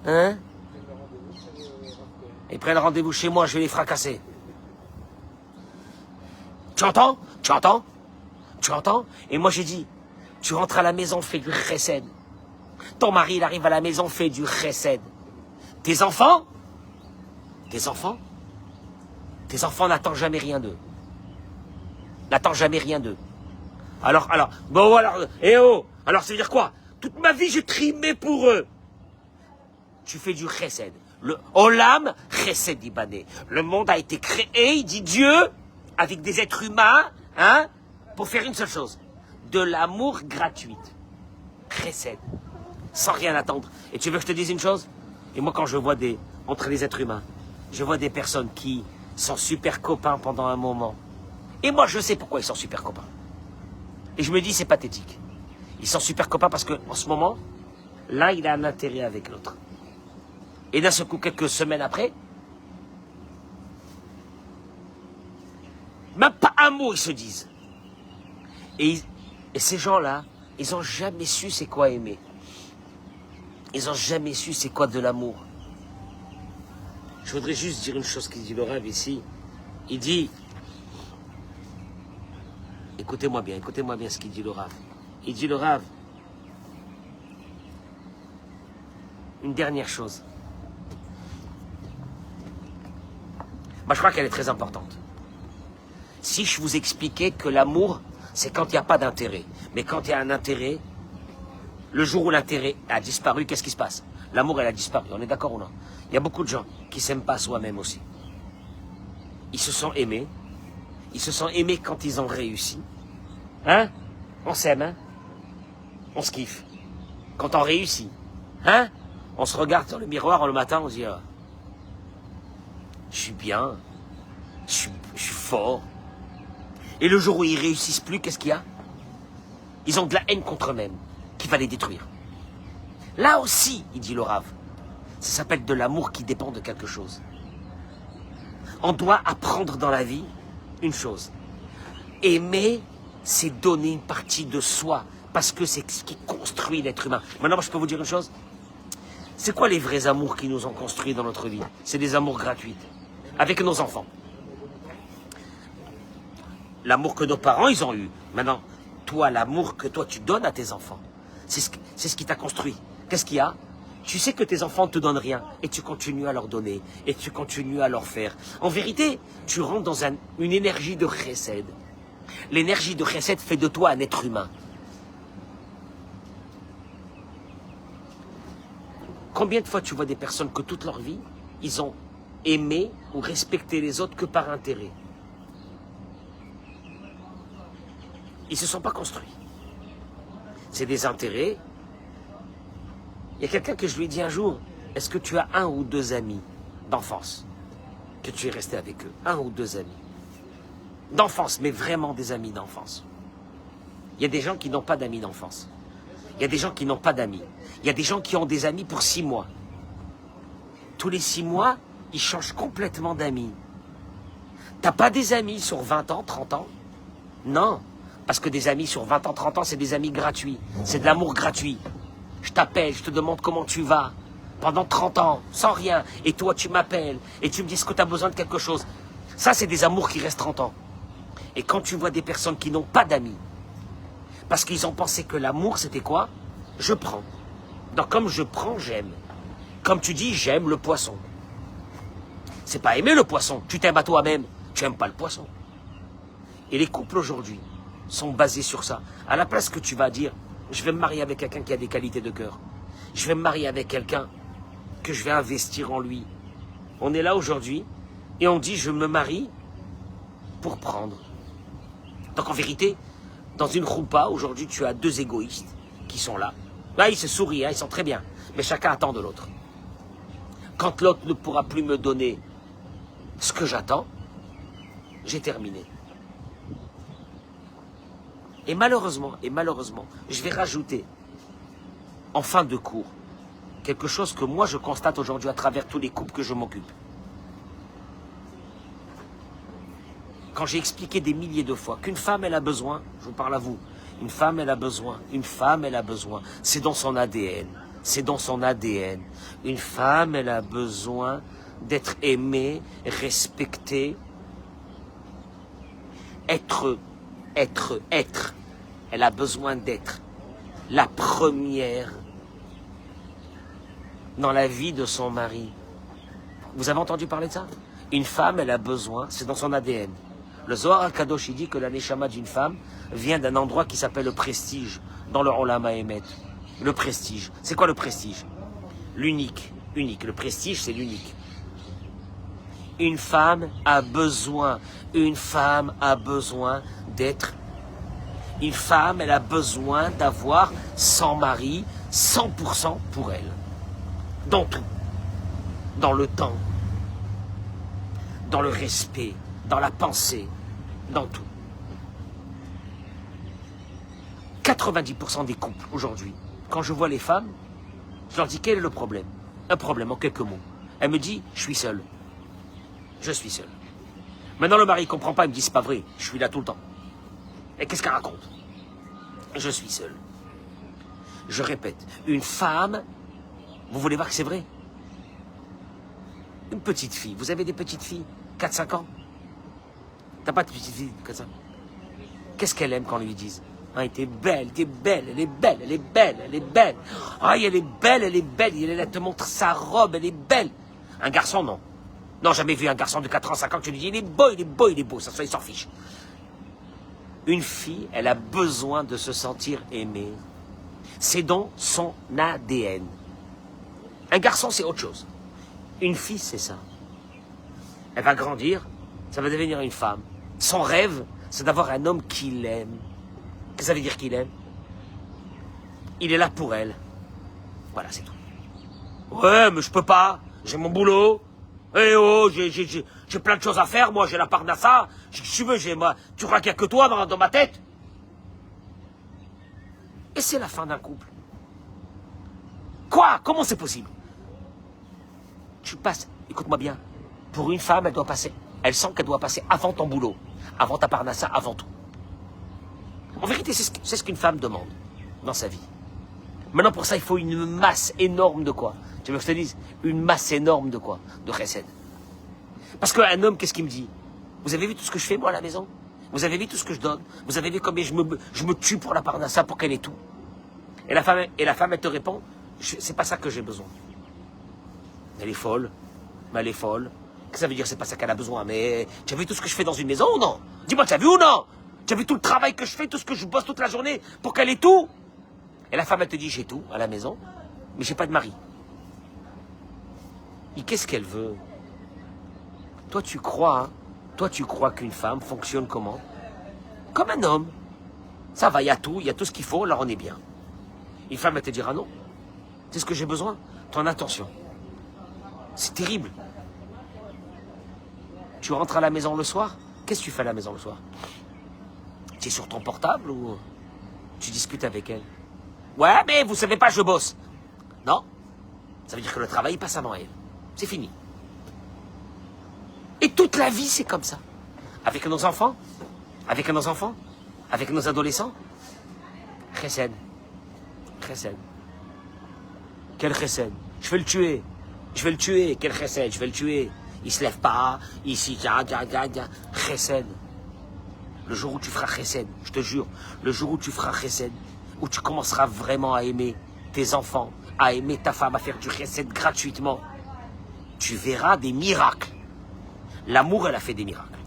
Hein? Ils prennent rendez-vous chez moi, je vais les fracasser. Tu entends? Et moi j'ai dit, tu rentres à la maison, fais du chesed. Ton mari, il arrive à la maison, fait du chesed. Tes enfants n'attendent jamais rien d'eux. Alors, alors ça veut dire quoi? Toute ma vie, j'ai trimé pour eux. Tu fais du chesed. Le Olam chesed ibané. Le monde a été créé, il dit Dieu, avec des êtres humains, hein, pour faire une seule chose. De l'amour gratuit. Chesed. Sans rien attendre. Et tu veux que je te dise une chose? Et moi, quand je vois entre les êtres humains, je vois des personnes qui sont super copains pendant un moment. Et moi, je sais pourquoi ils sont super copains. Et je me dis, c'est pathétique. Ils sont super copains parce qu'en ce moment, l'un, il a un intérêt avec l'autre. Et d'un seul coup, quelques semaines après, même pas un mot, ils se disent. Et ces gens-là, ils n'ont jamais su c'est quoi aimer. Ils n'ont jamais su c'est quoi de l'amour. Je voudrais juste dire une chose qu'il dit le Rav ici. Il dit, écoutez-moi bien ce qu'il dit le Rav. Il dit le Rav, une dernière chose. Moi, je crois qu'elle est très importante. Si je vous expliquais que l'amour, c'est quand il n'y a pas d'intérêt. Mais quand il y a un intérêt, le jour où l'intérêt a disparu, qu'est-ce qui se passe? L'amour, elle a disparu. On est d'accord ou non? Il y a beaucoup de gens qui ne s'aiment pas soi-même aussi. Ils se sont aimés. Ils se sont aimés quand ils ont réussi. Hein? On s'aime, hein? On se kiffe. Quand on réussit. Hein? On se regarde dans le miroir le matin, on se dit, ah, je suis bien. Je suis fort. Et le jour où ils réussissent plus, qu'est-ce qu'il y a? Ils ont de la haine contre eux-mêmes, qu'il fallait détruire. Là aussi, il dit le Rav, ça s'appelle de l'amour qui dépend de quelque chose. On doit apprendre dans la vie une chose. Aimer, c'est donner une partie de soi, parce que c'est ce qui construit l'être humain. Maintenant, je peux vous dire une chose. C'est quoi les vrais amours qui nous ont construits dans notre vie? C'est des amours gratuits, avec nos enfants. L'amour que nos parents, ils ont eu. Maintenant, toi, l'amour que toi, tu donnes à tes enfants, c'est ce qui t'a construit. Qu'est-ce qu'il y a? Tu sais que tes enfants ne te donnent rien, et tu continues à leur donner, et tu continues à leur faire. En vérité, tu rentres dans une énergie de chesed. L'énergie de chesed fait de toi un être humain. Combien de fois tu vois des personnes que toute leur vie, ils ont aimé ou respecté les autres que par intérêt? Ils ne se sont pas construits. C'est des intérêts. Il y a quelqu'un que je lui ai dit un jour, est-ce que tu as 1 ou 2 amis d'enfance que tu es resté avec eux? 1 ou 2 amis d'enfance, mais vraiment des amis d'enfance. Il y a des gens qui n'ont pas d'amis d'enfance. Il y a des gens qui n'ont pas d'amis. Il y a des gens qui ont des amis pour 6 mois. Tous les 6 mois, ils changent complètement d'amis. T'as pas des amis sur 20 ans, 30 ans? Non. Parce que des amis sur 20 ans, 30 ans, c'est des amis gratuits. C'est de l'amour gratuit. Je t'appelle, je te demande comment tu vas. Pendant 30 ans, sans rien. Et toi, tu m'appelles. Et tu me dis ce que tu as besoin de quelque chose. Ça, c'est des amours qui restent 30 ans. Et quand tu vois des personnes qui n'ont pas d'amis, parce qu'ils ont pensé que l'amour, c'était quoi? Je prends. Donc comme je prends, j'aime. Comme tu dis, j'aime le poisson. C'est pas aimer le poisson. Tu t'aimes à toi-même. Tu n'aimes pas le poisson. Et les couples aujourd'hui sont basés sur ça. À la place que tu vas dire, je vais me marier avec quelqu'un qui a des qualités de cœur. Je vais me marier avec quelqu'un que je vais investir en lui. On est là aujourd'hui et on dit, je me marie pour prendre. Donc en vérité, dans une roupa, aujourd'hui, tu as deux égoïstes qui sont là. Là, ils se sourient, hein, ils sont très bien. Mais chacun attend de l'autre. Quand l'autre ne pourra plus me donner ce que j'attends, j'ai terminé. Et malheureusement, je vais rajouter, en fin de cours, quelque chose que moi je constate aujourd'hui à travers tous les couples que je m'occupe. Quand j'ai expliqué des milliers de fois qu'une femme, elle a besoin, je vous parle à vous, une femme, elle a besoin, c'est dans son ADN, c'est dans son ADN. Une femme, elle a besoin d'être aimée, respectée, être. Elle a besoin d'être la première dans la vie de son mari. Vous avez entendu parler de ça? Une femme, elle a besoin, c'est dans son ADN. Le Zohar HaKadosh, il dit que la neshama d'une femme vient d'un endroit qui s'appelle le prestige, dans le Olam HaEmet. Le prestige. C'est quoi le prestige? L'unique. Unique. Le prestige, c'est l'unique. Une femme a besoin d'être. Une femme, elle a besoin d'avoir son mari 100% pour elle. Dans tout. Dans le temps. Dans le respect. Dans la pensée. Dans tout. 90% des couples aujourd'hui, quand je vois les femmes, je leur dis quel est le problème? Un problème en quelques mots. Elle me dit, je suis seule. Je suis seul. Maintenant, le mari ne comprend pas, il me dit, c'est pas vrai, je suis là tout le temps. Et qu'est-ce qu'elle raconte? Je suis seul. Je répète, une femme, vous voulez voir que c'est vrai? Une petite fille, vous avez des petites filles, 4-5 ans? T'as pas de petite fille, 4-5 ans? Qu'est-ce qu'elle aime quand on lui dise? Ah, t'es belle, elle est belle. Ah, elle est belle, elle te montre sa robe, elle est belle. Un garçon, non. Non, jamais vu un garçon de 4 ans, 5 ans, que tu lui dis, il est beau, ça, il s'en fiche. Une fille, elle a besoin de se sentir aimée. C'est dans son ADN. Un garçon, c'est autre chose. Une fille, c'est ça. Elle va grandir, ça va devenir une femme. Son rêve, c'est d'avoir un homme qui l'aime. Qu'est-ce que ça veut dire qu'il aime? Il est là pour elle. Voilà, c'est tout. Ouais, mais je peux pas. J'ai mon boulot. Eh oh, j'ai plein de choses à faire, moi, j'ai la parnassa. Si tu veux, tu crois qu'il n'y a que toi dans ma tête? Et c'est la fin d'un couple. Quoi? Comment c'est possible? Tu passes, écoute-moi bien, pour une femme, elle sent qu'elle doit passer avant ton boulot, avant ta parnassa, avant tout. En vérité, c'est ce qu'une femme demande dans sa vie. Maintenant, pour ça, il faut une masse énorme de quoi? Tu veux que je te dise? Une masse énorme de quoi? De chesed. Parce qu'un homme, qu'est-ce qu'il me dit? Vous avez vu tout ce que je fais, moi, à la maison? Vous avez vu tout ce que je donne? Vous avez vu combien je me tue pour la parnassa, pour qu'elle ait tout? Et la femme, elle te répond, c'est pas ça que j'ai besoin. Elle est folle. Mais elle est folle. Qu'est-ce que ça veut dire? C'est pas ça qu'elle a besoin. Mais tu as vu tout ce que je fais dans une maison ou non? Dis-moi, tu as vu ou non? Tu as vu tout le travail que je fais, tout ce que je bosse toute la journée pour qu'elle ait tout? Et la femme, elle te dit, j'ai tout à la maison, mais j'ai pas de mari. Et qu'est-ce qu'elle veut? Toi, tu crois qu'une femme fonctionne comment? Comme un homme. Ça va, il y a tout ce qu'il faut, alors on est bien. Une femme, elle te dira non. C'est ce que j'ai besoin. Ton attention. C'est terrible. Tu rentres à la maison le soir? Qu'est-ce que tu fais à la maison le soir? Tu es sur ton portable ou tu discutes avec elle? Ouais, mais vous savez pas, je bosse. Non. Ça veut dire que le travail passe avant elle. C'est fini. Et toute la vie, c'est comme ça. Avec nos enfants, avec nos adolescents. Chesed. Quel chesed? Je vais le tuer. Quel chesed? Je vais le tuer. Il se lève pas. Ici, chesed. le jour où tu feras chesed, je te jure, le jour où tu feras chesed, où tu commenceras vraiment à aimer tes enfants, à aimer ta femme, à faire du chesed gratuitement, tu verras des miracles. L'amour, elle a fait des miracles.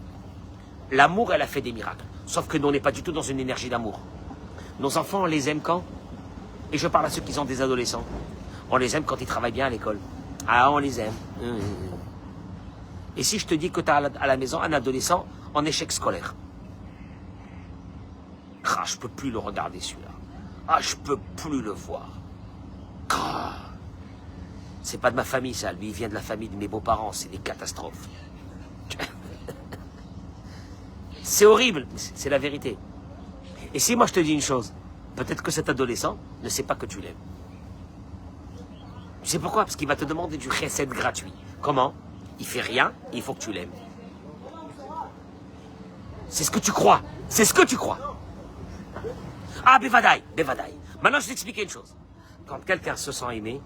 L'amour, elle a fait des miracles. Sauf que nous, on n'est pas du tout dans une énergie d'amour. Nos enfants, on les aime quand? Et je parle à ceux qui sont des adolescents. On les aime quand ils travaillent bien à l'école. Ah, on les aime. Et si je te dis que tu as à la maison un adolescent en échec scolaire? Ah, je peux plus le regarder celui-là. Ah, je peux plus le voir. Ah, c'est pas de ma famille ça, lui il vient de la famille de mes beaux-parents, c'est des catastrophes. C'est horrible, c'est la vérité. Et si moi je te dis une chose, peut-être que cet adolescent ne sait pas que tu l'aimes. Tu sais pourquoi? Parce qu'il va te demander du chesed gratuit. Comment? Il fait rien, il faut que tu l'aimes. C'est ce que tu crois. C'est ce que tu crois. Ah, Bevadaï, Bevadaï. Maintenant, je vais t'expliquer une chose. Quand quelqu'un se sent aimé,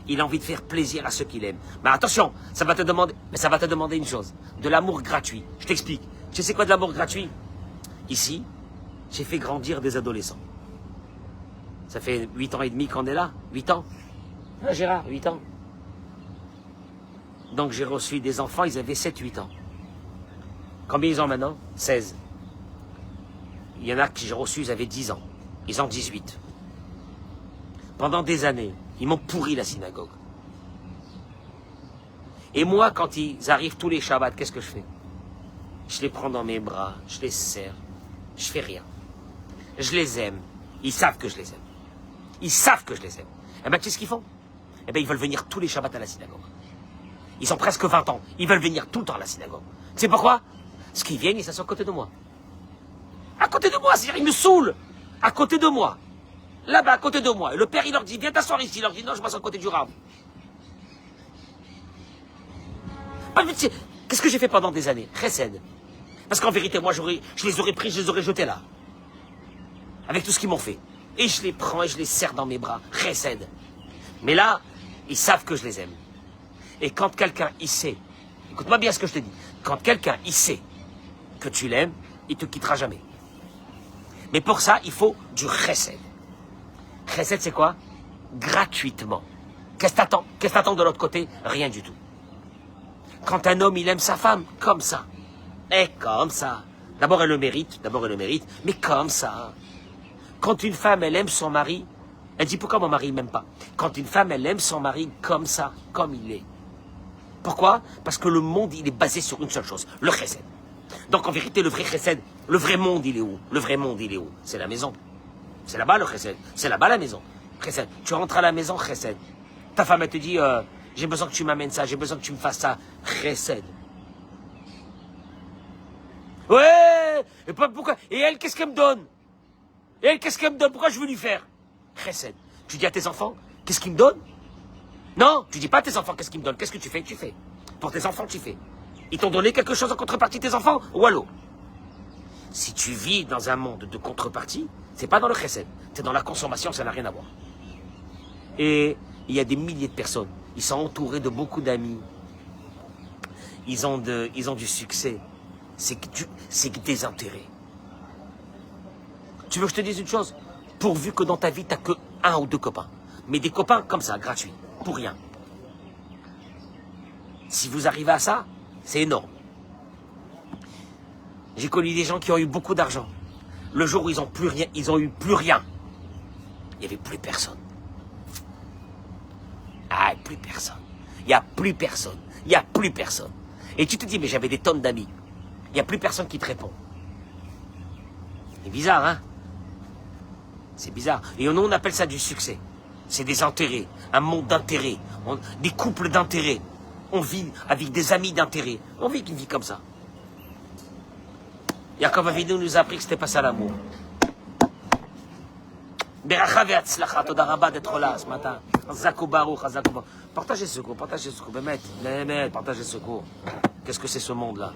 il a envie de faire plaisir à ceux qu'il aime. Mais attention, ça va te demander une chose. De l'amour gratuit. Je t'explique. Tu sais c'est quoi de l'amour gratuit? Ici, j'ai fait grandir des adolescents. Ça fait 8 ans et demi qu'on est là. 8 ans. Ah, Gérard, 8 ans. Donc j'ai reçu des enfants, ils avaient 7-8 ans. Combien ils ont maintenant? 16. Il y en a que j'ai reçus, ils avaient 10 ans. Ils ont 18. Pendant des années, ils m'ont pourri la synagogue. Et moi, quand ils arrivent tous les Shabbats, qu'est-ce que je fais? Je les prends dans mes bras, je les serre, je fais rien. Je les aime. Ils savent que je les aime. Ils savent que je les aime. Eh bien, tu sais ce qu'ils font? Eh bien, ils veulent venir tous les Shabbats à la synagogue. Ils ont presque 20 ans. Ils veulent venir tout le temps à la synagogue. Tu sais pourquoi? Parce qu'ils viennent, ils s'assoient à côté de moi. À côté de moi, c'est-à-dire ils me saoulent. À côté de moi. Là-bas, à côté de moi. Et le père, il leur dit, viens t'asseoir ici. Il leur dit, non, je passe à côté du rab. Qu'est-ce que j'ai fait pendant des années? Chesed. Parce qu'en vérité, moi, je les aurais pris, je les aurais jetés là. Avec tout ce qu'ils m'ont fait. Et je les prends et je les serre dans mes bras. Chesed. Mais là, ils savent que je les aime. Et quand quelqu'un, il sait, écoute-moi bien ce que je te dis, quand quelqu'un, il sait que tu l'aimes, il te quittera jamais. Mais pour ça, il faut du chesed. Chesed, c'est quoi? Gratuitement. Qu'est-ce que t'attends de l'autre côté? Rien du tout. Quand un homme, il aime sa femme, comme ça. Et comme ça. D'abord, elle le mérite, mais comme ça. Quand une femme, elle aime son mari, elle dit, pourquoi mon mari ne m'aime pas? Quand une femme, elle aime son mari comme ça, comme il est. Pourquoi? Parce que le monde, il est basé sur une seule chose, le chesed. Donc en vérité, le vrai chesed, le vrai monde, il est où? Le vrai monde, il est où? C'est la maison. C'est là-bas le chesed. C'est là-bas la maison. Chesed. Tu rentres à la maison, chesed. Ta femme, elle te dit, j'ai besoin que tu m'amènes ça, j'ai besoin que tu me fasses ça. Chesed. Ouais! Et pourquoi? Et elle, qu'est-ce qu'elle me donne? Et elle, qu'est-ce qu'elle me donne? Pourquoi je veux lui faire? Chesed. Tu dis à tes enfants, qu'est-ce qu'ils me donnent? Non, tu dis pas à tes enfants, qu'est-ce qu'ils me donnent? Qu'est-ce que tu fais? Tu fais. Pour tes enfants, tu fais. Ils t'ont donné quelque chose en contrepartie, tes enfants? Ou allô? Si tu vis dans un monde de contrepartie, c'est pas dans le chesed. C'est dans la consommation, ça n'a rien à voir. Et il y a des milliers de personnes. Ils sont entourés de beaucoup d'amis. Ils ont du succès. C'est que des intérêts. Tu veux que je te dise une chose? Pourvu que dans ta vie, t'as que 1 ou 2 copains. Mais des copains comme ça, gratuits. Pour rien. Si vous arrivez à ça, c'est énorme. J'ai connu des gens qui ont eu beaucoup d'argent. Le jour où ils ont eu plus rien. Il n'y avait plus personne. Ah, plus personne. Il n'y a plus personne. Il n'y a plus personne. Et tu te dis, mais j'avais des tonnes d'amis. Il n'y a plus personne qui te répond. C'est bizarre, hein? C'est bizarre. Et nous, on appelle ça du succès. C'est des intérêts. Un monde d'intérêts. Des couples d'intérêts. On vit avec des amis d'intérêt. On vit une vie comme ça. Yaakov Avinu nous a appris que c'était pas ça l'amour. Beracha ve'atzlacha, toda rabba d'être là ce matin. Zakou baruch, zakou baruch. Partagez ce cours, Bémet, partagez ce cours. Qu'est-ce que c'est ce monde-là?